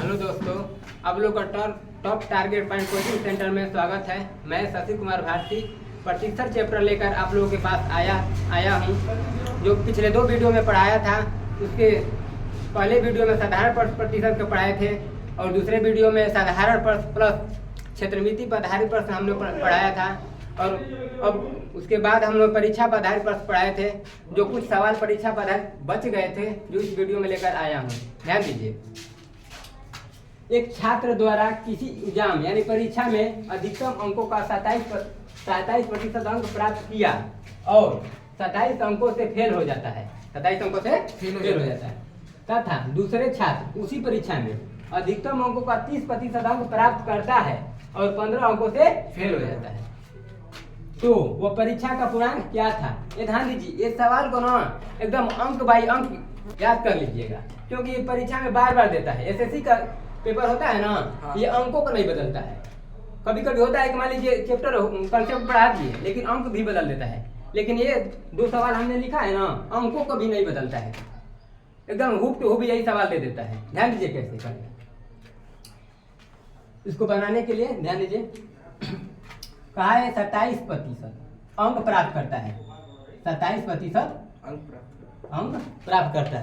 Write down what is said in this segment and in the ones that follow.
Hello दोस्तों, आप लोग का top target point coaching centre में स्वागत है। मैं शशि कुमार भारती प्रतिशत चैप्टर लेकर आप लोगों के पास आया हूँ। जो पिछले 2 वीडियो में पढ़ाया था, उसके पहले वीडियो में साधारण प्रश्न प्रतिशत के पढ़ाए थे और दूसरे वीडियो में साधारण प्रश्न प्लस क्षेत्रमिति पर आधारित प्रश्न हम लोग पढ़ाया था। और अब उसके बाद हम लोग परीक्षा पर आधारित प्रश्न पढ़ाए थे। जो कुछ सवाल परीक्षा पर आधारित बच गए थे, जो इस वीडियो में लेकर आया हूँ। ध्यान दीजिए। एक छात्र द्वारा किसी एग्जाम यानी परीक्षा में अधिकतम अंकों का 27% अंक प्राप्त किया और 27 अंकों से फेल हो जाता है। 27 अंकों से फेल हो जाता है तथा दूसरे छात्र उसी परीक्षा में अधिकतम अंकों का 30% अंक प्राप्त करता है और 15 अंकों से फेल हो जाता है, तो वो परीक्षा का पूर्णांक क्या था? ये ध्यान दीजिए। इस सवाल को ना एकदम अंक बाई अंक याद कर लीजिएगा, क्योंकि ये परीक्षा में बार बार देता है। एसएससी का पेपर होता है ना, ये अंकों को नहीं बदलता है। कभी कभी होता है कि मान लीजिए चैप्टर कंसेप्ट पढ़ा दिए लेकिन अंक भी बदल देता है, लेकिन ये 2 सवाल हमने लिखा है ना, अंकों को भी नहीं बदलता है, एकदम हुब टू हुब यही सवाल दे देता है। ध्यान दीजिए कैसे करें। इसको बनाने के लिए ध्यान दीजिए। कहा है 27% अंक प्राप्त करता है। 27% अंक प्राप्त करता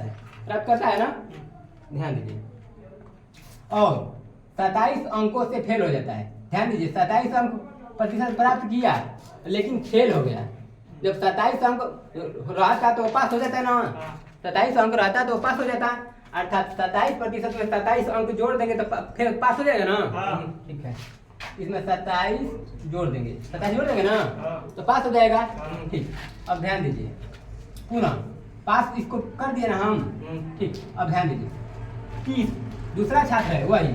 है ना। ध्यान दीजिए। और 27 अंकों से फेल हो जाता है। ध्यान दीजिए, 27 अंक प्रतिशत प्राप्त किया लेकिन फेल हो गया। जब 27 अंक रहता तो पास हो जाता है ना। 27 अंक रहता तो पास हो जाता, अर्थात 27% में 27 अंक जोड़ देंगे तो फिर पास हो जाएगा ना। ठीक है, इसमें 27 जोड़ देंगे, 27 जोड़ देंगे ना तो पास हो जाएगा। ठीक, अब ध्यान दीजिए। पुनः पास इसको कर दिए ना हम। ठीक, अब ध्यान दीजिए कि दूसरा छात्र है, वही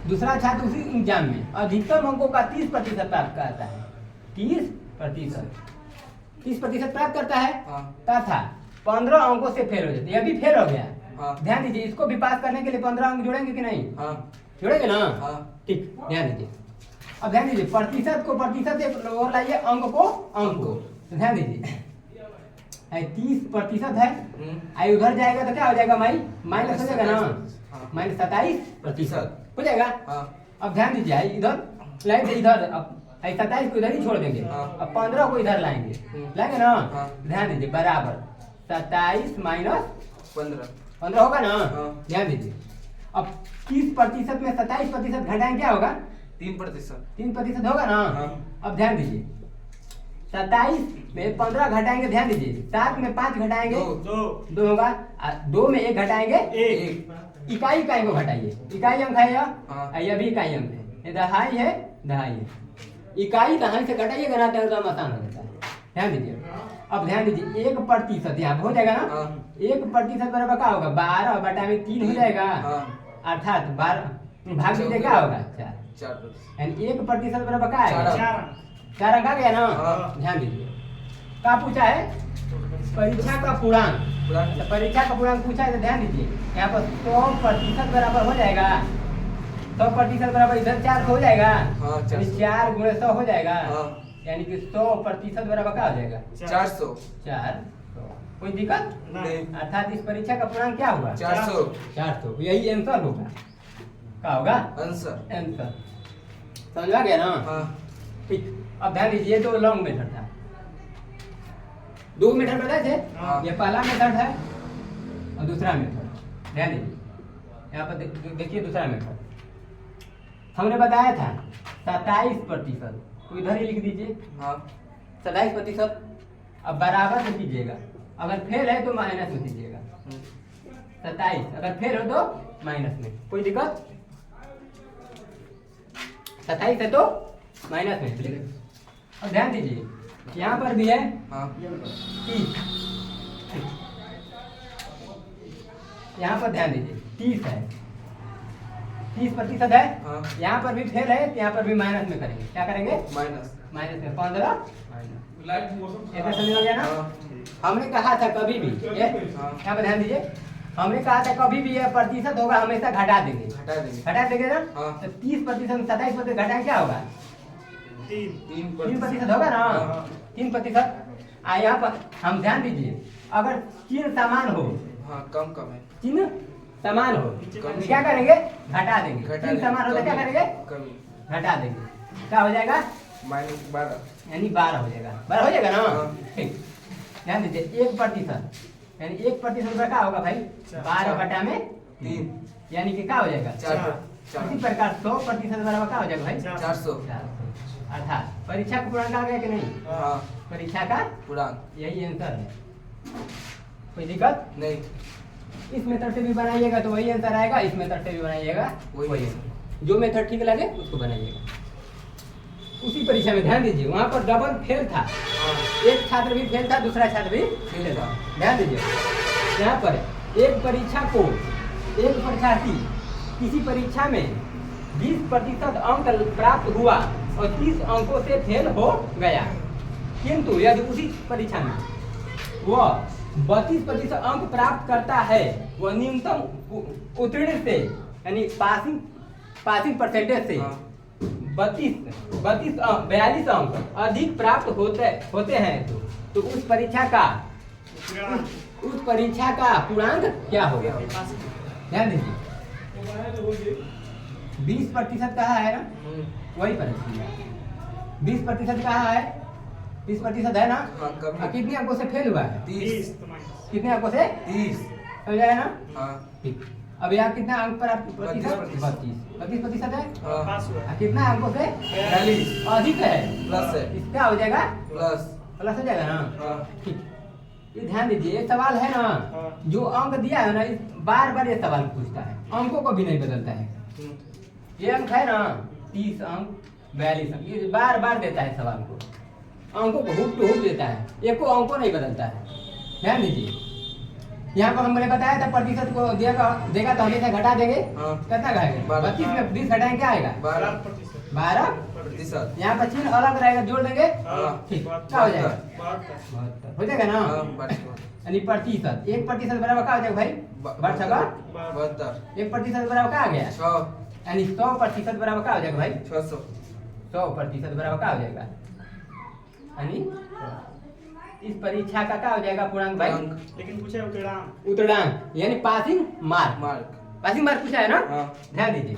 दूसरा छात्र उसी एग्जाम में अधिकतम अंकों का 30% प्राप्त करता है। 30% प्राप्त करता है तथा 15 अंकों से फेल हो जाता है। यह भी फेल हो गया। ध्यान दीजिए, इसको भी पास करने के लिए 15 अंक जोड़ेंगे कि नहीं? जोड़ेंगे ना। ठीक, ध्यान दीजिए। अब ध्यान दीजिए, प्रतिशत को प्रतिशत से और लाइए, अंक को अंक को। तो ध्यान दीजिए, 30% है, आई उधर जाएगा तो क्या हो जाएगा? माइनस हो जाएगा ना, माइनस 27% हो जाएगा। अब ध्यान दीजिए, इधर लाएंगे, इधर अब 27 को इधर ही छोड़ देंगे, अब 15 को इधर लाएंगे ना। ध्यान दीजिए, बराबर 27 माइनस 15 होगा ना। ध्यान दीजिए, अब 30% में 27% घटाएंगे, क्या होगा? 3% होगा ना। अब ध्यान दीजिए, 27 में 15 घटाएंगे, ध्यान दीजिए, 7 में 5 घटाएंगे 2 होगा, 2 में 1 घटाएंगे 1। इकाई को घटाइए, इकाई अंक है यह भी इकाई अंक है, ये दहाई है, दहाई है। इकाई दहाई से घटाइएगा ना तो एकदम आसान हो जाता है। ध्यान दीजिए। अब ध्यान दीजिए, 1% यहाँ हो जाएगा ना। 1% बराबर क्या होगा? 12 बटा में 3 हो जाएगा, अर्थात 12 भाग दीजिए, क्या होगा? 4। यानी 1% बराबर क्या है? 4 अंक आ गया ना। ध्यान दीजिए, क्या पूछा है? परीक्षा का पूर्णांक। तो परीक्षा का पूर्णांक पूछा है तो ध्यान दीजिए, यहाँ पर 100% बराबर हो जाएगा। 100% बराबर इधर 4 हो जाएगा, 4 गुणे 100 हो जाएगा, यानी कि 100% बराबर क्या हो जाएगा? 400। कोई दिक्कत नहीं, अर्थात इस परीक्षा का पूर्णांक क्या होगा? 400। यही आंसर होगा। क्या होगा? आंसर। समझ आ गया ना। ठीक, अब ध्यान दीजिए, 2 लॉन्ग मेथड था, 2 मेथड बताए थे। ये पहला मेथड है और दूसरा मेथड। ध्यान दीजिए, यहाँ पर देखिए दूसरा मेथड हमने बताया था 27%, तो इधर ही लिख दीजिए 27%। अब बराबर में कीजिएगा, अगर फेल है तो माइनस में कीजिएगा। 27 अगर फेल हो तो माइनस में, कोई दिक्कत? 27 है तो माइनस में। अब ध्यान दीजिए, यहाँ पर भी है 30। यहाँ पर ध्यान दीजिए, 30 है, 30% है। यहाँ पर भी फेल है तो यहाँ पर भी माइनस में करेंगे। क्या करेंगे? माइनस में 15। ऐसा समझ आ गया ना। हमने कहा था कभी भी, यहाँ पर ध्यान दीजिए, हमने कहा था कभी भी यह प्रतिशत होगा हमेशा घटा देंगे ना। तो 30% में 27% घटाएं, क्या होगा? 3% होगा ना। 3%। यहाँ पर हम ध्यान दीजिए, अगर चिन्ह समान हो, कम है, चिन्ह समान हो क्या करेंगे? घटा देंगे। तीन समान हो तो क्या करेंगे? घटा देंगे। क्या हो जाएगा? -12 यानी 12 हो जाएगा। 12 हो जाएगा ना? ठीक, ध्यान दीजिए 1% यानी 1% क्या होगा भाई? 12 बटा में 3 यानी कि क्या हो जाएगा? 4। इसी प्रकार 100% बराबर क्या हो जाएगा भाई? 400। अर्थात परीक्षा का पूर्णांक आ गया कि नहीं? हाँ, परीक्षा का पूर्णांक यही आंसर है। कोई दिक्कत नहीं। इस मेथड से भी बनाइएगा तो वही आंसर आएगा, इस मेथड से भी बनाइएगा वही। जो मेथड ठीक लगे उसको बनाइएगा। उसी परीक्षा में ध्यान दीजिए वहाँ पर डबल फेल था, एक छात्र भी फेल था, दूसरा छात्र भी फेल था। ध्यान दीजिए यहाँ पर एक परीक्षा को एक परीक्षार्थी किसी परीक्षा में 20% अंक प्राप्त हुआ और 30 अंकों से फेल हो गया, किंतु यदि उसी परीक्षा में वह 32% अंक प्राप्त करता है, वह न्यूनतम उत्तीर्ण से यानी पासिंग परसेंटेज से 42 अंक अधिक प्राप्त होते हैं तो उस परीक्षा का पूर्णांक क्या होगा? ध्यान दीजिए 20% कहा है ना, वही परीक्षा 20% कहा है, 20% है ना? हाँ, कितने अंकों से फेल हुआ है? 30। कितने अंकों से? 30 हो जाएगा ना? हाँ, ठीक। अब यहाँ कितना अंक पर आप? 32% है। हाँ, कितना अंकों से? 42 अधिक है, प्लस है, इसका हो जाएगा प्लस। प्लस हो जाएगा ना? हाँ, ठीक। ये ध्यान दीजिए एक सवाल है ना, जो अंक दिया है ना बार बार ये सवाल पूछता है, अंकों को भी नहीं बदलता है। ये अंक है ना 30 अंक 42 अंक, ये बार बार देता है सवाल को, अंकों को हुक टू हुक देता है, एको अंकों नहीं बदलता है। ध्यान दीजिए यहाँ पर हमने बताया था प्रतिशत को देगा तो हमेशा घटा देंगे। कितना घटाएंगे? 32 में 20 घटाएंगे क्या आएगा? 12%। यहाँ पर चिन्ह अलग रहेगा, जोड़ देंगे ठीक, क्या हो जाएगा? 72 हो जाएगा ना? यानी प्रतिशत 1% बराबर क्या हो जाएगा भाई? 1% बराबर क्या आ गया? यानी 100% बराबर क्या हो जाएगा भाई? 100% बराबर क्या हो जाएगा? यानी इस परीक्षा का क्या हो जाएगा पूर्णांक भाई? लेकिन पूछा उत्तरांक यानी पासिंग मार्क। पासिंग मार्क पूछा है ना? ध्यान दीजिए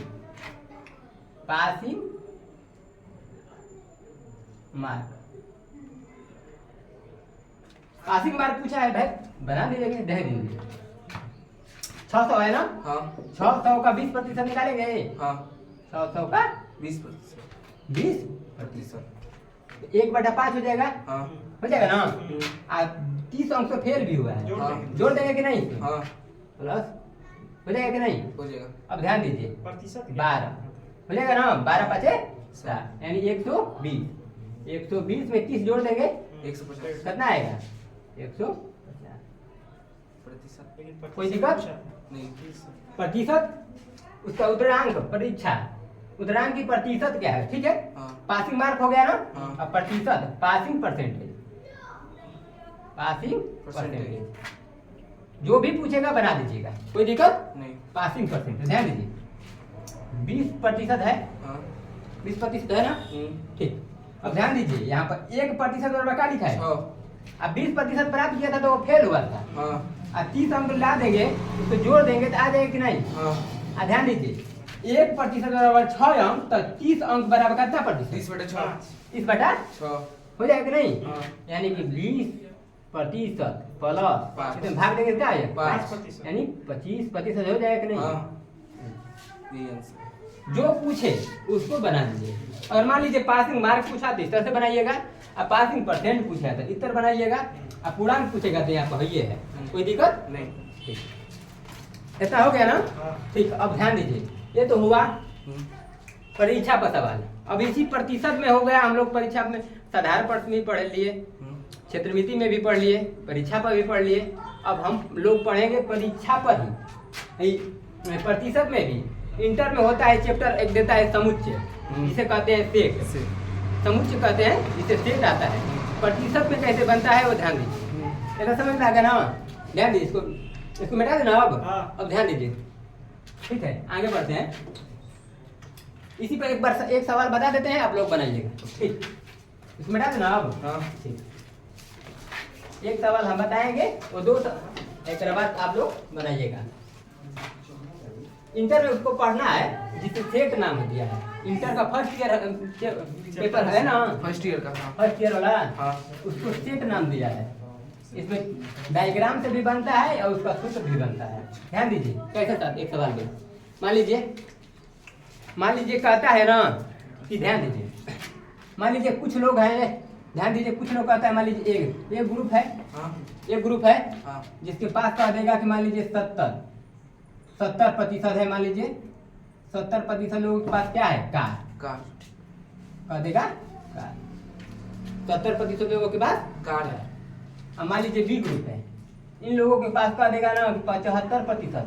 पासिंग मार्क, पासिंग मार्क पूछा है भाई, बना दीजिए। ध्यान दीजिए 600 है ना? 600 का 20% निकालेंगे। 600 का 20% 1/5 हो जाएगा। हो जाएगा ना? 30 अंक से फेल भी हुआ है, जोड़ देंगे कि नहीं? प्लस हो जाएगा कि नहीं? हो जाएगा। अब ध्यान दीजिए 12 हो जाएगा ना? 12 5 7 यानी 120। 120 में 30 जोड़ देंगे 150। कितना आएगा? 150। कोई दिक्कत नहीं। प्रतिशत उसका उत्तरांक परीक्षा उत्तरांक की प्रतिशत क्या है? ठीक है, पासिंग मार्क हो गया ना? अब प्रतिशत पासिंग परसेंटेज, पासिंग परसेंटेज जो भी पूछेगा बना दीजिएगा, कोई दिक्कत नहीं। पासिंग परसेंटेज ध्यान दीजिए 20% है। 20% है ना? ठीक। अब ध्यान दीजिए यहाँ पर 1% बराबर क्या लिखा है? अब 20% प्राप्त किया था तो वो फेल हुआ था। अब 30 अंक ला देंगे उसको जोड़ देंगे तो आ जाएगा कि नहीं? ध्यान दीजिए 1% बराबर 6 अंक तो 30 अंक बराबर कितना प्रतिशत? 30/6 हो जाएगा कि नहीं? यानी कि 20% प्लस इसमें भाग देंगे क्या है? 5%। यानी 25% हो जाएगा कि नहीं? जो पूछे उसको बना दीजिए। और मान लीजिए पासिंग मार्क पूछा तो इस तरह से बनाइएगा, अब पासिंग परसेंट पूछा तो इस तरह बनाइएगा, अब पूर्णांक पूछेगा तो यहाँ पर ये है, कोई दिक्कत नहीं। ठीक ऐसा हो गया ना? ठीक। अब ध्यान दीजिए ये तो हुआ परीक्षा पर सवाल। अब इसी प्रतिशत में हो गया, हम लोग परीक्षा में साधारण प्रश्न भी पढ़ लिए, क्षेत्रमिति में भी पढ़ लिए, परीक्षा पर भी पढ़ लिए। अब हम लोग पढ़ेंगे परीक्षा पर ही प्रतिशत में भी। इंटर में होता है चैप्टर एक देता है समुच्चय, जिसे कहते हैं सेट, समुच्चय कहते हैं, जिसे सेट आता है। प्रतिशत में कैसे बनता है वो ध्यान दीजिए, ऐसा समझ में आ गया ना? ध्यान दीजिए इसको मिटा देना। अब ध्यान दीजिए, ठीक है आगे बढ़ते हैं। इसी पर एक सवाल बता देते हैं, आप लोग बनाइएगा। ठीक, इसको मिटा देना अब। ठीक, एक सवाल हम बताएंगे, वो 2 एक बाद आप लोग बनाइएगा। इंटर में उसको पढ़ना है जिसे सेट नाम दिया है। इंटर का फर्स्ट ईयर पेपर है ना, फर्स्ट ईयर का। फर्स्ट ईयर वाला, हाँ। उसको सेट नाम दिया है। इसमें डायग्राम से भी बनता है और उसका सूत्र भी बनता है। ध्यान दीजिए कैसे साथ एक सवाल में मान लीजिए कहता है ना कि ध्यान दीजिए, मान लीजिए कुछ लोग हैं, ध्यान दीजिए कुछ लोग कहता है, मान लीजिए एक ग्रुप है, हाँ। एक ग्रुप है हाँ। जिसके पास कह देगा कि मान लीजिए 70% है, मान लीजिए 70% लोगों के पास क्या है, कार कह देगा कार। 70% लोगों के पास कार है। अब मान लीजिए बी ग्रुप है, इन लोगों के पास कह देगा ना 75%,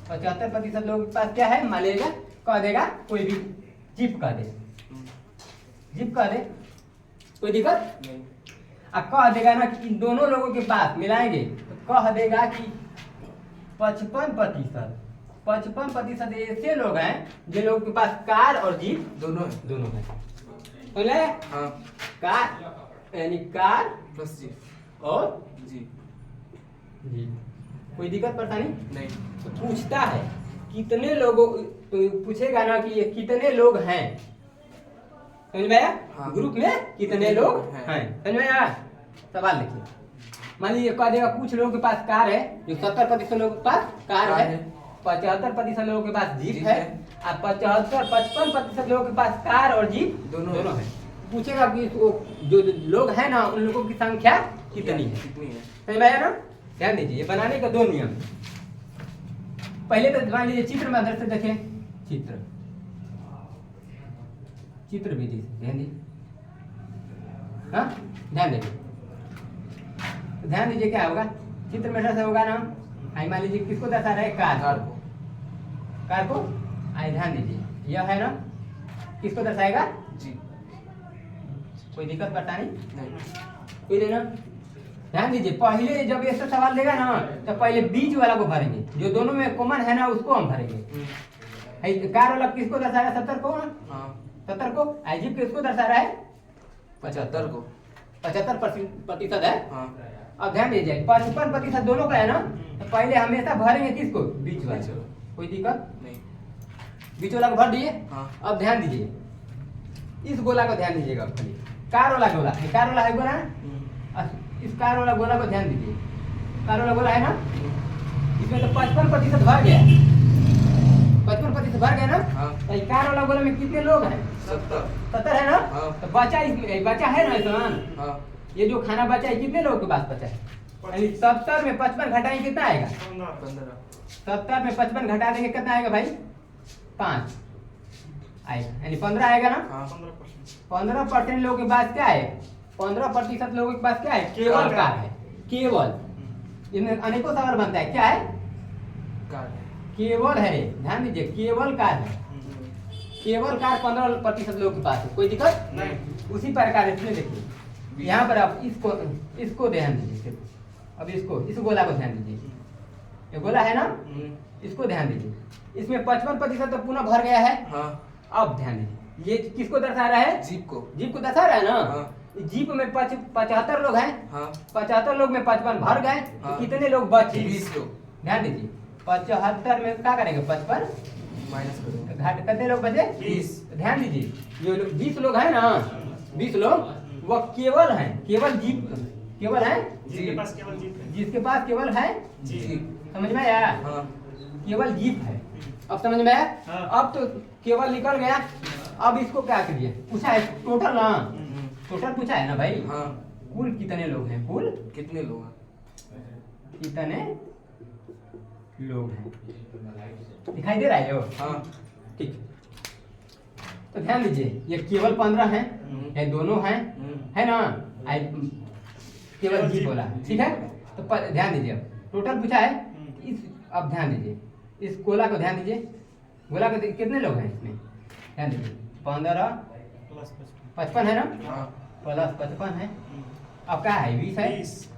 75% लोगों के पास क्या है, मान लीजिए कह देगा कोई भी जीप कह दे, जीप कह दे, कोई दिक्कत नहीं। अब कह देगा ना कि इन दोनों लोगों के पास मिलाएंगे तो कह देगा कि 55% ऐसे लोग हैं जिन लोगों के पास कार और जीप दोनों है। बोले हाँ। कार यानी कार प्लस जी और जी कोई दिक्कत परेशानी नहीं। तो पूछता है कितने लोगों, तो पूछेगा ना कि ये कितने लोग हैं, समझ में आया? हाँ। ग्रुप में कितने लोग हैं, समझ में आया? सवाल लिखिए। मान लीजिए कह देगा कुछ लोगों के पास कार है, जो 70% लोगों के पास कार है, 75% लोगों के पास जीप है, और 55% लोगों के पास कार और जीप दोनों है। पूछेगा कि जो लोग हैं ना उन लोगों की संख्या कितनी है, समझ में आया ना? ध्यान दीजिए, ये बनाने का 2 नियम। पहले तो मान लीजिए चित्र में अंदर से देखें, चित्र विधि से ध्यान दीजिए, हाँ ध्यान दीजिए, ध्यान दीजिए क्या होगा, चित्र में से होगा ना, आई मान लीजिए किसको दर्शा रहा है, कार को, आई ध्यान दीजिए यह है ना, किसको दर्शाएगा, जी। कोई दिक्कत परेशानी नहीं। कोई देना। ध्यान दीजिए, पहले जब ऐसा सवाल देगा ना तो पहले बीच वाला को भरेंगे, जो दोनों में कॉमन है ना उसको हम भरेंगे। कार वाला किसको दर्शा रहा है, 70 को, हाँ। 70 को, जीप किसको दर्शा रहा है, 75 को, 75% है। हाँ। अब ध्यान दीजिए 55% दोनों का है ना, तो पहले हमेशा भरेंगे किसको, बीच वाले को। कोई दिक्कत नहीं। बीच वाला को भर दिए। हाँ। अब ध्यान दीजिए इस गोला को ध्यान दीजिएगा, खाली कार वाला गोला, कार वाला है गोला, इस कार वाला गोला को ध्यान दीजिए, कार वाला गोला है ना, इसमें तो 55% भर गया, 55% भर गया ना। हाँ। तो इस कार वाला गोला में कितने लोग हैं, 70 है ना। हाँ। तो बचा इसमें बचा है ना सामान, हाँ। ये जो खाना बचा है कितने लोगों के पास बचा है, यानी 70 में 55 घटाएंगे कितना आएगा, 15। 70 में 55 घटा देंगे कितना आएगा भाई, 5 आएगा, यानी 15 आएगा ना। हाँ। 15% लोगों के पास क्या है, 15% लोगों के पास क्या है, केवल कार है, केवल। इनमें अनेकों सवाल बनता है, क्या है, कार। केवल है, ध्यान दीजिए केवल कार है, केवल कार 15% लोगों के पास है, कोई दिक्कत नहीं। उसी प्रकार इसमें देखिए यहाँ पर आप इसको ध्यान दीजिए, अब इस गोला को ध्यान दीजिए, ये गोला है ना, इसको ध्यान दीजिए, इसमें 55% तो पुनः भर गया है। हाँ। अब ध्यान दीजिए ये किसको दर्शा रहा है, जीप को दर्शा रहा है ना। हाँ। जीप में 75 लोग हैं, हाँ। 75 लोग में 55 भर गए, तो हाँ। कितने लोग बचे, 20 लोग। ध्यान दीजिए 75 में क्या करेंगे, 55 माइनस करो, घाट कितने लोग बचे, 20। ध्यान दीजिए जो 20 लोग हैं ना, 20 लोग वह केवल हैं, केवल जीप, केवल है जिसके पास केवल जीप है। जिसके पास केवल है, जीप। समझ में आया, हाँ। केवल जीप है। अब समझ में आया। हाँ। अब तो केवल निकल गया, अब इसको क्या करिए, पूछा है टोटल ना, टोटल पूछा है ना भाई, हाँ। कुल कितने लोग हैं, कुल कितने लोग हैं, कितने लोग हैं, दिखाई दे रहा है यो, हाँ। ठीक। तो ध्यान दीजिए ये केवल 15 हैं, ये दोनों हैं, है ना, केवल जीप बोला, ठीक है। तो ध्यान दीजिए टोटल पूछा है, इस अब ध्यान दीजिए इस गोला को ध्यान दीजिए, गोला को कितने लोग हैं इसमें, ध्यान दीजिए 15 प्लस 55 है ना, हाँ। प्लस 55 है, अब क्या है 20 है, 20।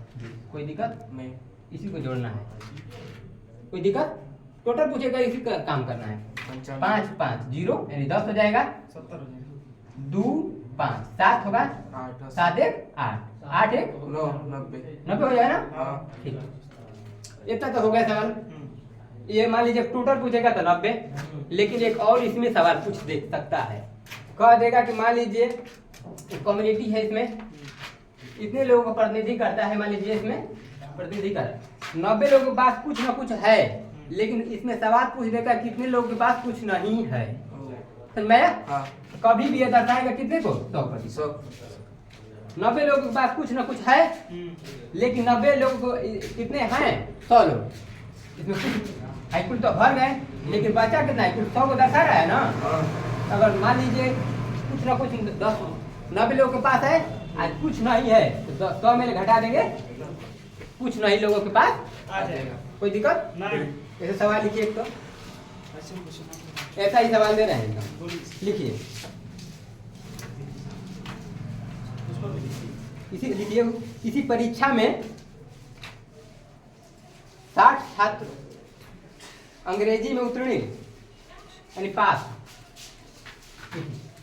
कोई दिक्कत नहीं। इसी को जोड़ना है, कोई दिक्कत, टोटल पूछेगा इसी का काम करना है, 5 5 0 यानी 10 हो जाएगा, 70 हो जाएगा, 2 5 7 होगा, 8 7 1 8 8 1 9 90 90 हो जाएगा ना, हाँ। ठीक। इतना तो हो गया सवाल। ये मान लीजिए टोटल पूछेगा तो 90, लेकिन एक और इसमें सवाल पूछ दे सकता है। कह देगा कि मान लीजिए कम्युनिटी है, इसमें इतने लोगों का प्रतिनिधि करता है, मान लीजिए इसमें प्रतिनिधि कर 90 लोगों के पास कुछ ना कुछ है, लेकिन इसमें सवाल पूछ देगा कितने लोगों के पास कुछ नहीं है। तो मैं कभी भी ये दर्शाएगा कितने को 100%। 90 लोगों के पास कुछ ना कुछ है, लेकिन 90 लोगों को कितने हैं 100 लोग, इसमें कुछ कुल तो भर गए, लेकिन बचा कितना है, कुल 100 को दर्शा रहा है ना। अगर मान लीजिए कुछ ना कुछ 90 लोगों के पास है, आज कुछ नहीं है, तो 100 में घटा देंगे, कुछ नहीं लोगों के पास आ जाएगा। कोई दिक्कत नहीं। ऐसे सवाल लिखिए एक तो, ऐसे पूछना। ऐसा ही सवाल दे रहे हैं एकदम, बोलिए। लिखिए उसको भी लिखिए। इसी लिखिए इसी परीक्षा में 60 छात्र अंग्रेजी में उत्तीर्ण यानी पास,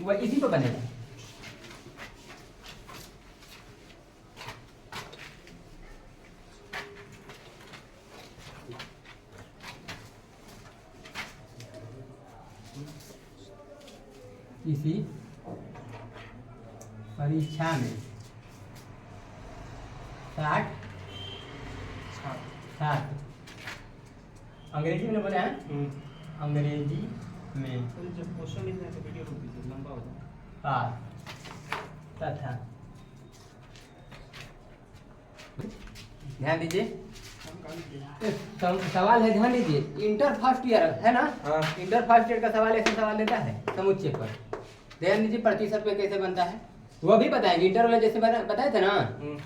वह इसी पर बनेगा। इसी परीक्षा में 60 छात्र अंग्रेजी में बोले हैं, अंग्रेजी में जब क्वेश्चन लिखना है तो वीडियो रोक दीजिए, लंबा हो जाए। पास तथा, ध्यान दीजिए सवाल है, ध्यान दीजिए इंटर फर्स्ट ईयर है ना। इंटर फर्स्ट ईयर का सवाल ऐसे सवाल देता है समुच्चय पर। ध्यान दीजिए प्रतिशत पे कैसे बनता है वो भी बताएंगे, इंटर वाले जैसे बताए थे ना।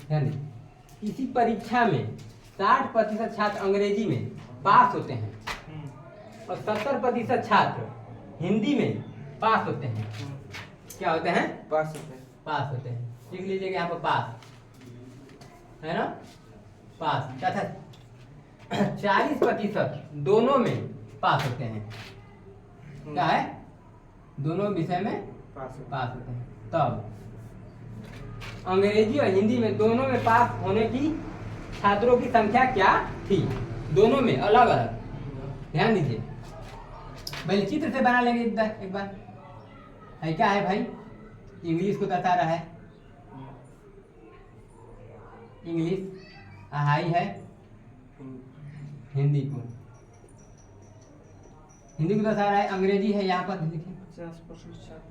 ध्यान दीजिए इसी परीक्षा में 60% छात्र अंग्रेजी में पास होते हैं और 70% छात्र हिंदी में पास होते हैं। क्या होते हैं? पास होते हैं। पास होते हैं। लिख लीजिएगा यहाँ पर पास है ना, पास तथा 40% दोनों में पास होते हैं। क्या है? दोनों विषय में पास होते हैं। तब अंग्रेजी और हिंदी में दोनों में पास होने की छात्रों की संख्या क्या थी? दोनों में अलग अलग। ध्यान दीजिए पहले चित्र से बना लेंगे एक बार। है क्या है भाई? इंग्लिश को दर्शा रहा है, इंग्लिश हाई है, हिंदी को दर्शा रहा है, अंग्रेजी है यहाँ पर देखिए 50%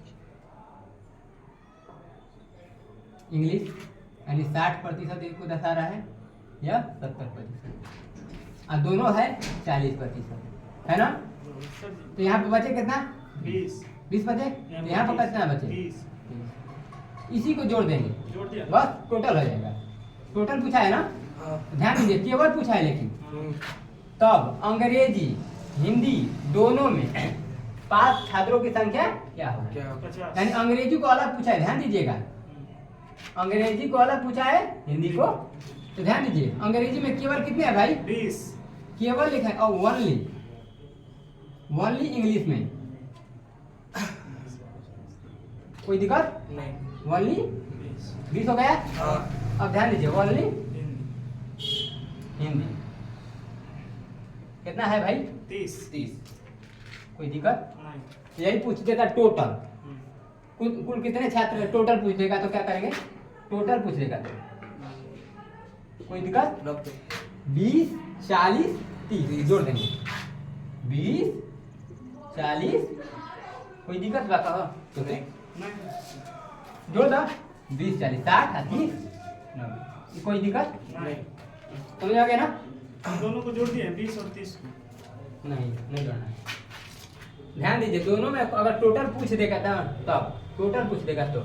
इंग्लिश यानी 60% इसको दर्शा रहा है या 70%, और दोनों है 40% है ना। तो यहाँ पे बचे कितना? 20 बचे। तो यहाँ पर कितना बचे? 20। इसी को जोड़ देंगे, जोड़ दिया बस टोटल हो जाएगा। टोटल पूछा है ना, ध्यान दीजिए केवल पूछा है, लेकिन तब अंग्रेजी हिंदी दोनों में पास छात्रों की संख्या क्या होगी? 50। यानी अंग्रेजी को अलग पूछा है, ध्यान दीजिएगा, अंग्रेजी को अलग पूछा है, हिंदी को। तो ध्यान दीजिए अंग्रेजी में केवल कितने हैं भाई? 20 केवल लिखा है, और ओनली इंग्लिश में कोई दिक्कत नहीं। ओनली 20 हो गया। अब ध्यान दीजिए ओनली हिंदी कितना है भाई? 30। कोई दिक्कत? नहीं। यही पूछ देगा टोटल, कुल कितने छात्र टोटल पूछ देगा तो क्या करेंगे? टोटल पूछ देगा तो कोई दिक्कत? 20 40 30 जोड़ देंगे, 20 40 कोई दिक्कत बात हो तो जोड़ दो, 20 40 60 30 90, कोई दिक्कत नहीं। समझ आ गया ना? दोनों को जोड़ दिए 20 और 30 नहीं जोड़ना है। ध्यान दीजिए दोनों में अगर टोटल पूछ देगा तब टोटल पूछ देगा तो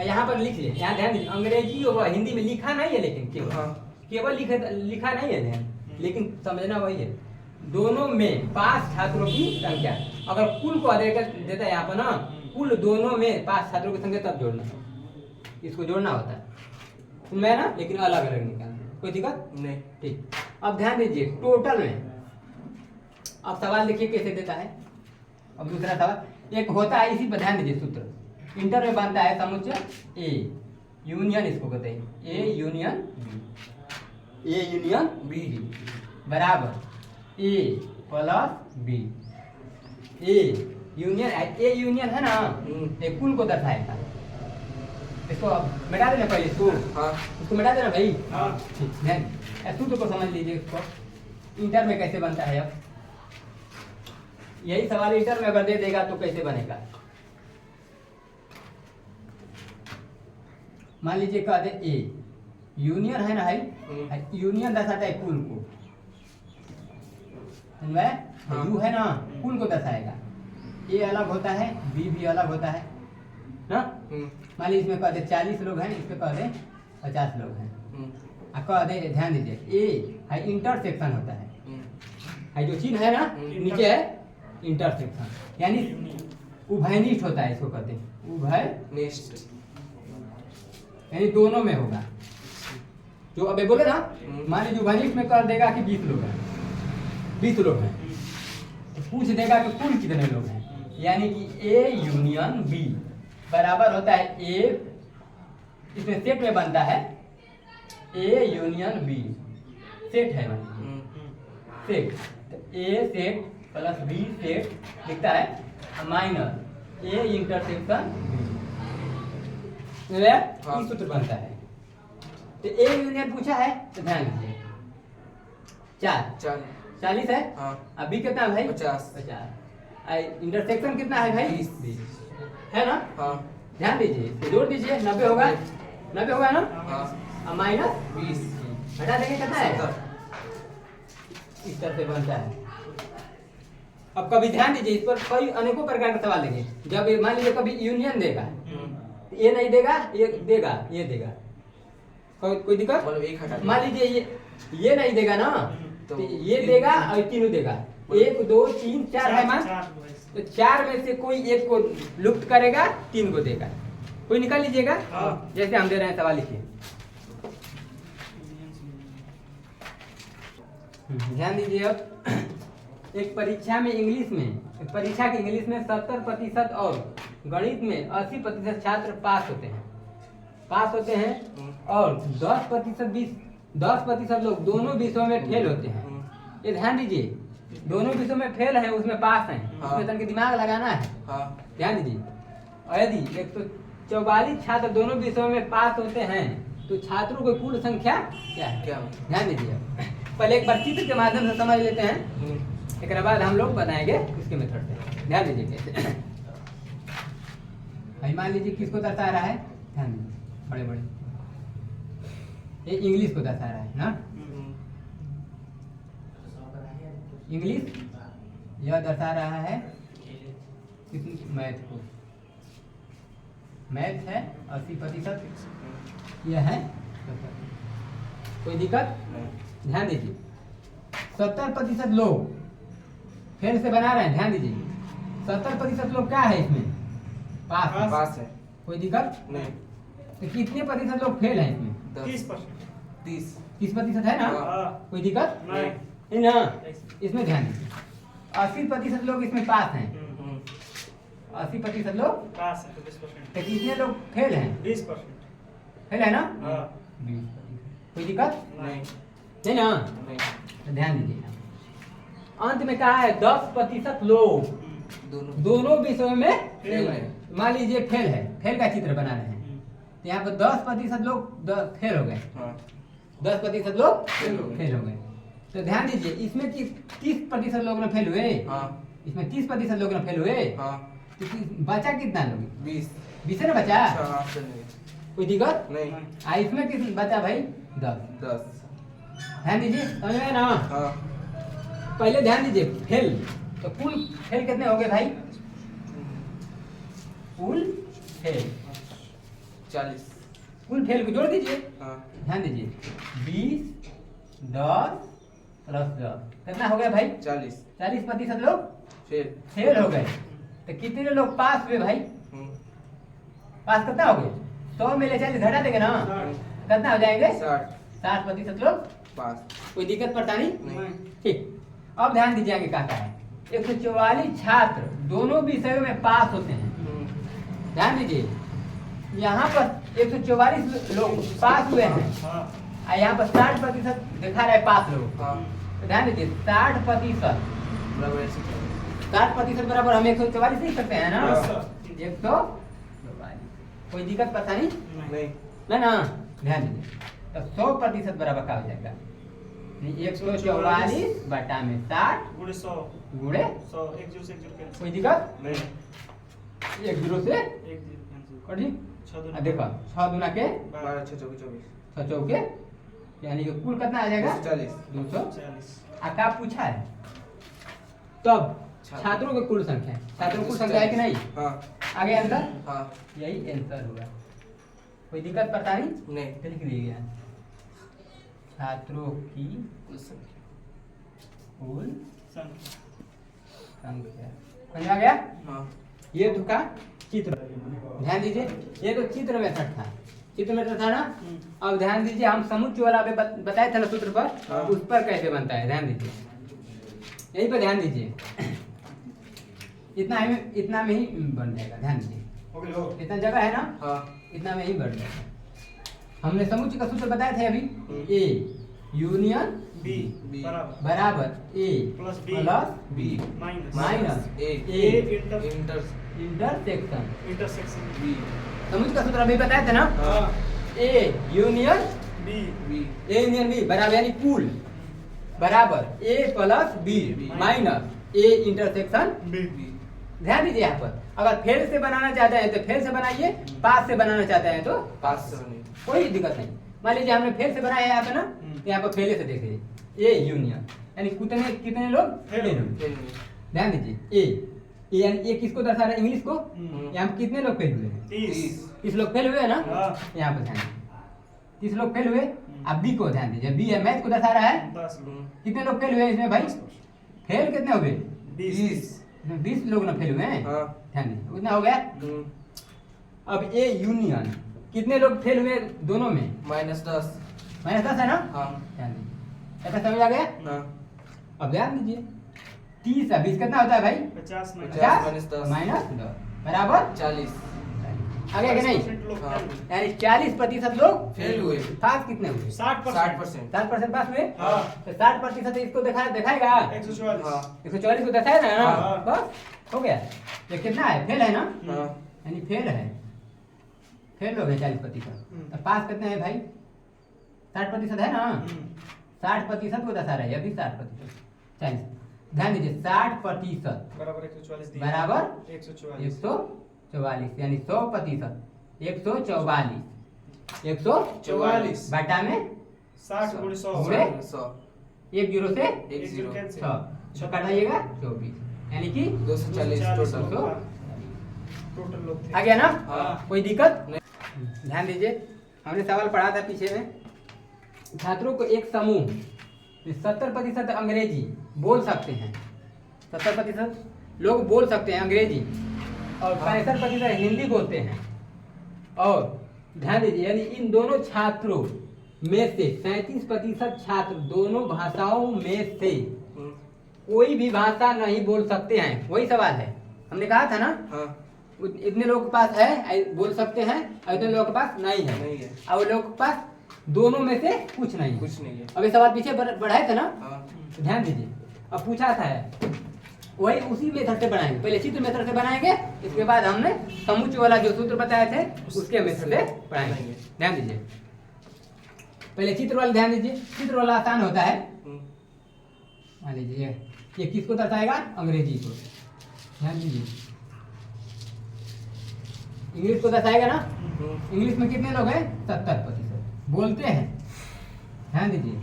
यहाँ पर लिख लिए। यहाँ ध्यान दीजिए अंग्रेजी और हिंदी में लिखा नहीं है, लेकिन केवल लिखा नहीं है ध्यान, लेकिन समझना वही है। दोनों में पास छात्रों की संख्या, अगर कुल को देता है यहाँ पर ना, कुल दोनों में पास छात्रों की संख्या तब जोड़ना, इसको जोड़ना होता है मैं ना, लेकिन अलग अलग निकालना, कोई दिक्कत नहीं। ठीक। अब ध्यान दीजिए टोटल में, अब सवाल देखिए कैसे देता है। अब दूसरा सवाल एक होता है, इसी पर ध्यान दीजिए सूत्र इंटर में बनता है समुच्चय ए यूनियन, इसको कहते हैं ए यूनियन बी बराबर A plus B. A union है ना, ये कुल को दर्शाएगा। इसको मिटा देना पहले इसको। हाँ। इसको मिटा देना भाई। हाँ। सूत्र को समझ लीजिए इसको, इंटर में कैसे बनता है। अब यही सवाल इंटर में अगर दे देगा तो कैसे बनेगा। मान लीजिए कह दे ए यूनियन है ना है, यूनियन दर्शाता है कुल को, समझ में? हाँ। यू है ना, कुल को दर्शाएगा। ए अलग होता है, बी भी अलग होता है ना। मान लीजिए इसमें कह दे 40 लोग हैं, इसमें कह दे 50 लोग हैं। कह दे, ध्यान दीजिए ए है इंटरसेक्शन होता है जो चीज है ना नीचे है इंटरसेक्शन, यानी उभयनिष्ठ होता है, इसको कहते हैं उभयनिष्ठ, यानी दोनों में होगा। जो अबे बोले ना, मान लीजिए उभयनिष्ठ में कर देगा कि 20 लोग हैं, 20 लोग हैं, पूछ देगा कि कुल कितने लोग हैं, यानी कि ए यूनियन बी बराबर होता है ए, इसमें सेट में बनता है ए यूनियन बी, सेट है सेट, तो ए सेट प्लस बी सेट दिखता है माइनस ए इंटरसेक्शन बी, ये सूत्र बनता है। तो ए यूनियन पूछा है तो ध्यान दीजिए 40 है। अब बी कितना है भाई? 50। इंटरसेक्शन कितना है भाई? 20 है ना। ध्यान दीजिए, तो जोड़ दीजिए, 90 होगा, 90 होगा ना। अब माइनस 20 हटा देंगे, कितना है? इस तरह से बनता है। अब कभी ध्यान दीजिए, इस पर कई अनेकों प्रकार के सवाल देंगे। जब मान लीजिए कभी यूनियन देगा, ये नहीं देगा, ये देगा, ये देगा, कोई दिक्कत? मान लीजिए ये नहीं देगा ना, तो ये देगा और तीनों देगा, 1 2 3 4 है मान, तो 4 में से कोई एक को लुप्त करेगा, 3 को देगा, कोई निकाल लीजिएगा। जैसे हम दे रहे हैं सवाल, लिखिए, ध्यान दीजिए। अब एक परीक्षा में इंग्लिश में, परीक्षा की इंग्लिश में 70% और गणित में 80% छात्र पास होते हैं, और 10% लोग दोनों विषयों में फेल होते हैं। ये ध्यान दीजिए, दोनों विषयों में फेल है, उसमें पास हैं, उसमें तन के दिमाग लगाना है। ध्यान दीजिए, और यदि 144 छात्र दोनों विषयों में पास होते हैं तो छात्रों की कुल संख्या क्या है? ध्यान दीजिए, पहले एक बार चित्र के माध्यम से समझ लेते हैं, एक बाद हम लोग बनाएंगे इसके मेथड से। ध्यान दीजिए कैसे। भाई मान लीजिए किसको दर्शा रहा है, ध्यान दीजिए, बड़े बड़े ये इंग्लिश को दर्शा रहा है ना, इंग्लिश यह दर्शा रहा है मैथ को, मैथ है 80%, यह है 70%, कोई दिक्कत? ध्यान दीजिए, 70% लोग फेल से बना रहे हैं। ध्यान दीजिए, 70% लोग क्या है इसमें? पास है, कोई दिक्कत नहीं। तो कितने प्रतिशत लोग फेल हैं इसमें? 30% है ना, कोई दिक्कत नहीं ना। इसमें ध्यान दीजिए, 80% लोग इसमें पास हैं, 80% लोग पास है, तो 20%। तो कितने लोग फेल हैं? 20% फेल है ना, 20%। कोई दिक्कत नहीं ना। तो ध्यान दीजिए, अंत में कहा है 10% लोग दोनों विषयों में फेल है। मान लीजिए फेल है, फेल का चित्र बना रहे हैं, तो यहाँ पर 10% लोग फेल हो गए, 10% लोग फेल हो गए। तो ध्यान दीजिए, इसमें 30% लोग ना फेल हुए, इसमें 30% लोग ना फेल हुए, तो बचा कितना लोग? 20 है ना बचा, कोई दिक्कत नहीं। इसमें किस बचा भाई? 10। ध्यान दीजिए, समझ में ना। पहले ध्यान दीजिए, फेल तो कुल फेल कितने हो गए भाई? कुल फेल 40, कुल फेल को जोड़ दीजिए। ध्यान दीजिए, 20 10 प्लस 10 कितना हो गया भाई? 40% लोग फेल हो गए। तो कितने लोग पास हुए भाई? पास कितना हो गए? 100 में ले 40 घटा देंगे ना, कितना हो जाएंगे? 60% लोग पास। कोई दिक्कत परेशानी नहीं? ठीक। अब ध्यान दीजिए आगे क्या है, 144 छात्र दोनों विषयों में पास होते हैं। ध्यान दीजिए, यहाँ पर 144 लोग पास हुए हैं, और यहाँ पर 60% दिखा रहा है पास लोग। तो ध्यान दीजिए 60% बराबर 144। 60% बराबर हम 144 लिख सकते हैं ना। हाँ। 144 कोई दिक्कत परेशानी नहीं। ना ना। ध्यान दीजिए तो 100% बराबर क्या हो जाएगा 144 बटा में 60 गुणे 100 गुणे 100 1 0 से 1 0 कैंसिल कोई दिक्कत नहीं। 1 0 से 1 0 कैंसिल और जी 6 2 देखो 6 दूना के 12 6 24 6 चौके यानी कि कुल कितना आ जाएगा 240। 240। 40 क्या पूछा है तब छात्रों की कुल संख्या छात्रों की कुल संख्या है कि नहीं हाँ आगे आंसर हाँ। यही आंसर होगा कोई दिक्कत पड़ता नहीं नहीं। तो लिख दीजिए छात्रों की कुल संख्या कुल संख्या संख्या समझ आ गया। हाँ। ये तो का चित्र ध्यान दीजिए ये तो चित्र मेथड था चित्र मेथड था ना। अब ध्यान दीजिए हम समुच्चय वाला अभी बताए थे ना सूत्र पर हाँ। उस पर कैसे बनता है ध्यान दीजिए यहीं पर ध्यान दीजिए इतना में ही बन जाएगा ध्यान दीजिए हो गया लो इतना जगह है ना हाँ। इतना में ही बन जाएगा। हमने समुच्चय का सूत्र बताया थे अभी ए यूनियन बी बी बराबर A plus B plus B minus minus A A inter intersection intersection B समुच्चय का सूत्र अभी बताया थे ना हाँ। A union B B A union B बराबर यानी कुल बराबर A plus B minus A intersection B B. ध्यान दीजिए यहाँ पर अगर फेल से बनाना चाहते हैं तो फेल से बनाइए पास से बनाना चाहते हैं तो पास से बनी। कोई दिक्कत नहीं मान लीजिए हमने फेल से बनाया है यहाँ पे ना तो यहाँ पर फेले से देखिए ए यूनियन यानी कितने कितने लोग फेल फेल हुए ध्यान दीजिए ए यानी ए किसको दर्शा रहा है इंग्लिश को यहाँ पे कितने लोग फेल हुए हैं 30 30 लोग फेल हुए हैं ना हाँ। यहाँ पर ध्यान दीजिए 30 लोग फेल हुए अब बी को ध्यान दीजिए बी है मैथ को दर्शा रहा है 10 लोग कितने लोग फेल हुए हैं इसमें भाई फेल कितने हुए 20 20 लोग ना फेल हुए हैं हाँ। ध्यान दीजिए उतना हो गया अब ए यूनियन कितने लोग फेल हुए दोनों में -10। -10 है ना हाँ। ध्यान दीजिए ऐसा समझ आ गया हाँ। अब ध्यान दीजिए 30 है 20 कितना होता है भाई 50 50 माइनस 50 -10 -10 बराबर 40। आगे कि नहीं 40% लोग हाँ। फेल। यानी 40% लोग फेल हुए। पास कितने हुए 60% 60% पास हुए हाँ। तो 60% इसको दिखाएगा 144 हाँ। 144 को दर्शाएगा ना हाँ। बस हो गया ये कितना है फेल है ना हाँ। यानी फेल है फेल हो गए 40% तो पास कितने हैं भाई 60% है ना 60% को दर्शा रहा है अभी 60% 40 ध्यान दीजिए 60% बराबर 144 दिया बराबर 144 144 यानी 100% 144 144 बटा में 60 गुणे 100 गुणे 100 एक जीरो से 1 0 छह काटाइएगा 24 यानी कि 240 टोटल। टोटल लोग थे आ गया ना हाँ। कोई दिक्कत ध्यान दीजिए हमने सवाल पढ़ा था पीछे में छात्रों को एक समूह 70% अंग्रेजी बोल सकते हैं 70% लोग बोल सकते हैं अंग्रेजी और 65% हिंदी बोलते हैं और ध्यान दीजिए यानी इन दोनों छात्रों में से 37% छात्र दोनों भाषाओं में से कोई भी भाषा नहीं बोल सकते हैं वही सवाल है हमने कहा था ना हाँ। इतने लोगों के पास है बोल सकते हैं और इतने लोगों के पास नहीं है नहीं है। और वो लोगों के पास दोनों में से कुछ नहीं है कुछ नहीं है। अभी सवाल पीछे बढ़ाए थे ना हाँ। तो ध्यान दीजिए अब पूछा था वही उसी मेथड से बनाएंगे पहले चित्र मेथड से बनाएंगे इसके बाद हमने समुच्चय वाला जो सूत्र बताए थे उसके मेथड से पढ़ाएंगे ध्यान दीजिए पहले चित्र वाला ध्यान दीजिए चित्र वाला आसान होता है मान लीजिए ये किसको दर्शाएगा अंग्रेजी को ध्यान दीजिए इंग्लिश को दर्शाएगा ना इंग्लिश में कितने लोग हैं 70% बोलते हैं ध्यान दीजिए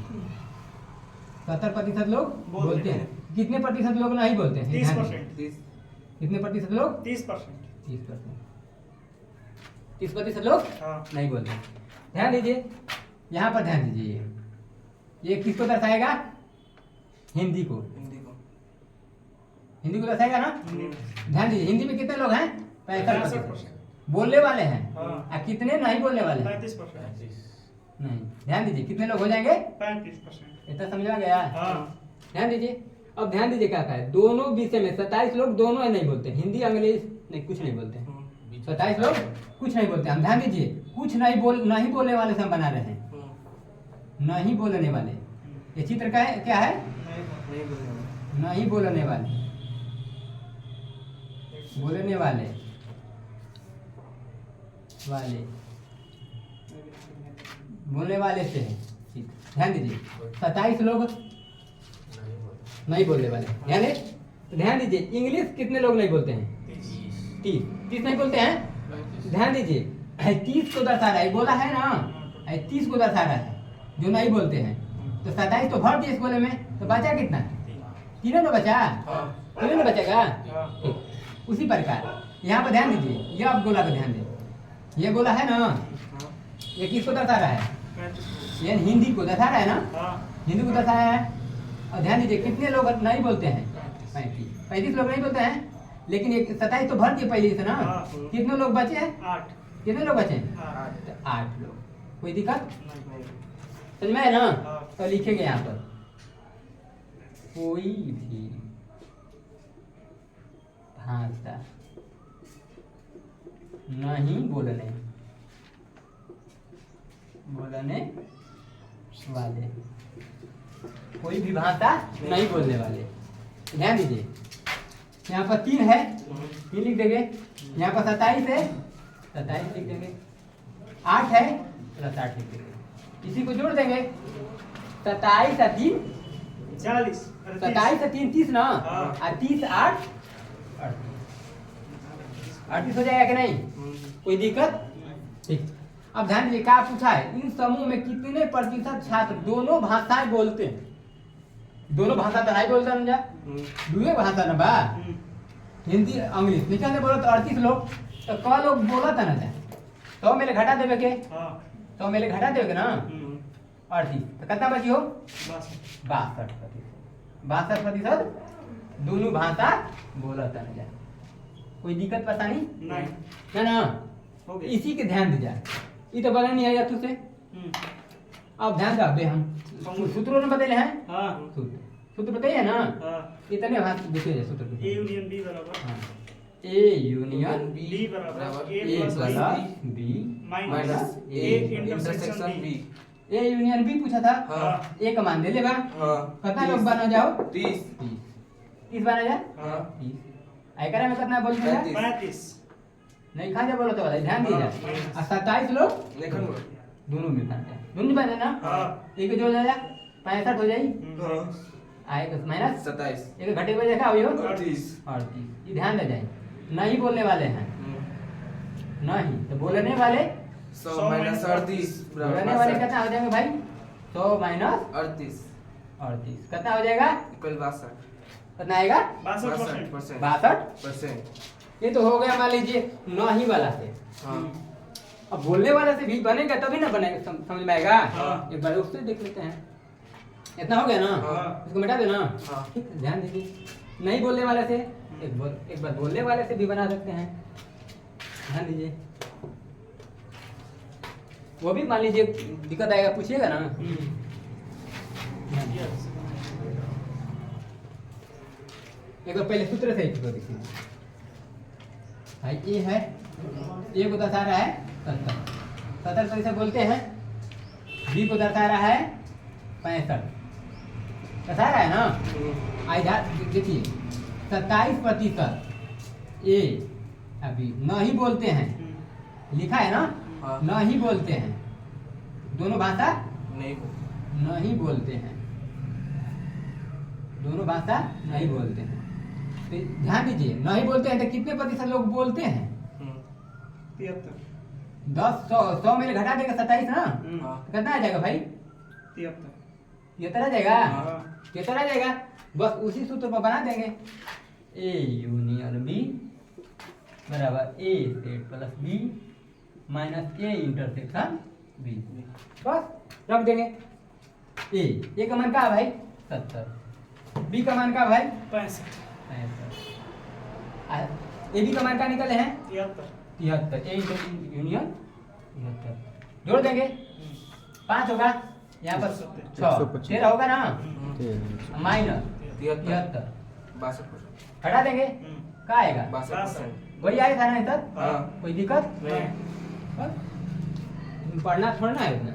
70% लोग बोलते हैं कितने प्रतिशत लोग नहीं बोलते हैं 30% कितने प्रतिशत लोग 30% 30% लोग हाँ। नहीं बोलते ध्यान दीजिए यहाँ पर ध्यान दीजिए ये किसको दर्शाएगा हिंदी को हिंदी को दर्शाएगा ना ध्यान दीजिए हिंदी में कितने लोग हैं 65% बोलने वाले हैं हाँ। और कितने नहीं बोलने वाले हैं 35% नहीं ध्यान दीजिए कितने लोग हो जाएंगे 35% इतना समझा गया हाँ। ध्यान दीजिए अब ध्यान दीजिए क्या है दोनों विषय में 27 लोग दोनों नहीं बोलते हिंदी अंग्रेज नहीं कुछ नहीं बोलते 27 लोग कुछ नहीं बोलते हम ध्यान दीजिए कुछ नहीं बोलने वाले से हम बना रहे हैं नहीं बोलने वाले ये चित्र का है क्या है नहीं बोलने नहीं बोलने वाले, बोलने वाले वाले बोलने वाले से है। ठीक, ध्यान दीजिए 27 लोग नहीं बोलने वाले, ध्यान दे, ध्यान दीजिए इंग्लिश कितने लोग नहीं बोलते हैं? 30 नहीं बोलते हैं। ध्यान दीजिए 30 को दर्शा रहा है, बोला है ना 30 को दर्शा रहा है जो नहीं बोलते हैं। तो 27 तो भर दिए इस गोले में, तो बचा कितना? 3 ना बचा, 3 ना बचेगा। ठीक, उसी प्रकार यहाँ पर ध्यान दीजिए, ये आप गोला का ध्यान दें, ये गोला है ना, ये किसको दर्शा रहा है? ये हिंदी को दर्शा रहा है ना, हिंदी को दर्शा रहा है। और ध्यान दीजिए कितने लोग नहीं बोलते हैं? 35 लोग नहीं बोलते हैं, लेकिन ये 27 तो भर दिए पहले से ना, कितने लोग बचे हैं? 8 कितने लोग बचे? 8 लोग। कोई दिक्कत समझ में है ना? तो लिखेंगे यहाँ पर कोई भी भाषा नहीं बोलने वाले, कोई भी भाषा नहीं बोलने वाले। ध्यान दीजिए यहाँ पर 3 है, 3 लिख देंगे। यहाँ पर 27 है, 27 लिख देंगे। 8 है, 8 लिख देंगे। इसी को जोड़ देंगे, 27 और 3 40, 27 और 3 30 ना, और 30 8 38 हो जाएगा कि नहीं? कोई दिक्कत? ठीक, अब ध्यान दीजिए क्या पूछा है, इन समूह में कितने प्रतिशत छात्र दोनों भाषाएं बोलते हैं? दोनों भाषा तो नहीं बोलता ना, दूसरे भाषा ना बा, हिंदी इंग्लिश निकल बोलो तो 38 लोग, तो क लोग बोला था ना जा, तो मेरे घटा देवे के, तो मेरे घटा देवे के ना 38, तो कितना बची हो? 62% दोनों भाषा बोला था ना जा। कोई दिक्कत परेशानी नहीं ना? इसी के ध्यान दीजिए, ये तो बना नहीं आया तुझसे। अब ध्यान रखते हम सूत्रों ने बदले हैं, सूत्र बताइए ना, इतने हाथ देखिए सूत्र A यूनियन B बराबर A यूनियन B बराबर A A plus plus B minus A intersection B। A union B पूछा था, A का मान दे लेगा। कितना लोग बना जाओ? 30 बना जा। 30 आयकर में कितना बोलते हैं? 35 नहीं खा जा बोलो तो वाला ध्यान दीजिए। 27 लोग दोनों में खाते हैं, दोनों बने ना, एक जोड़ जाएगा 65 हो जाएगी, आएगा माइनस 27, एक घटे को देखा हो 38। ये ध्यान दे जाए, नहीं बोलने वाले हैं, नहीं तो बोलने वाले 100 माइनस 38 बोलने वाले कितना हो जाएंगे भाई? 100 माइनस 38 कितना हो जाएगा? इक्वल 62। कितना आएगा? 62%। 62%। ये तो हो गया मान लीजिए नहीं वाला से। अब बोलने वाले से भी बनेगा तभी ना बनेगा, समझ में आएगा। एक बार उससे देख लेते हैं, इतना हो गया ना, इसको मिटा देना। ध्यान दीजिए नहीं बोलने वाले से एक बार बोलने वाले से भी बना सकते हैं, ध्यान दीजिए। वो भी मान लीजिए दिक्कत आएगा, पूछिएगा ना। एक बार पहले सूत्र से इसको देखिए भाई, ये है, ए को दर्शा रहा है 70 तो इसे बोलते हैं। बी को दर्शा रहा है 65, दर्शा रहा है ना। आई देखिए 27% ए अभी नहीं बोलते हैं, लिखा है ना, नहीं बोलते हैं, दोनों भाषा नहीं बोलते हैं, दोनों भाषा नहीं बोलते हैं। तो ध्यान दीजिए नहीं बोलते हैं तो कितने प्रतिशत लोग बोलते हैं? 73 10 100 में घटा देगा 27 ना, तो कितना आ जाएगा भाई? 73 आ जाएगा, 73 आ जाएगा। बस उसी सूत्र पर बना देंगे, ए यूनियन बी बराबर A set plus B minus A intersection B, बस रख देंगे। ए का मान क्या है भाई? 70, बी का मान क्या भाई? 65 ए बी का मान क्या निकले हैं? 73 ए यूनियन 73 जोड़ देंगे, 5 होगा, यहाँ पर 6 13 होगा ना, माइनस 73 हटा देंगे, क्या आएगा? 62%। वही आएगा ना इधर। कोई दिक्कत नहीं, पढ़ना थोड़ा ना है इतना।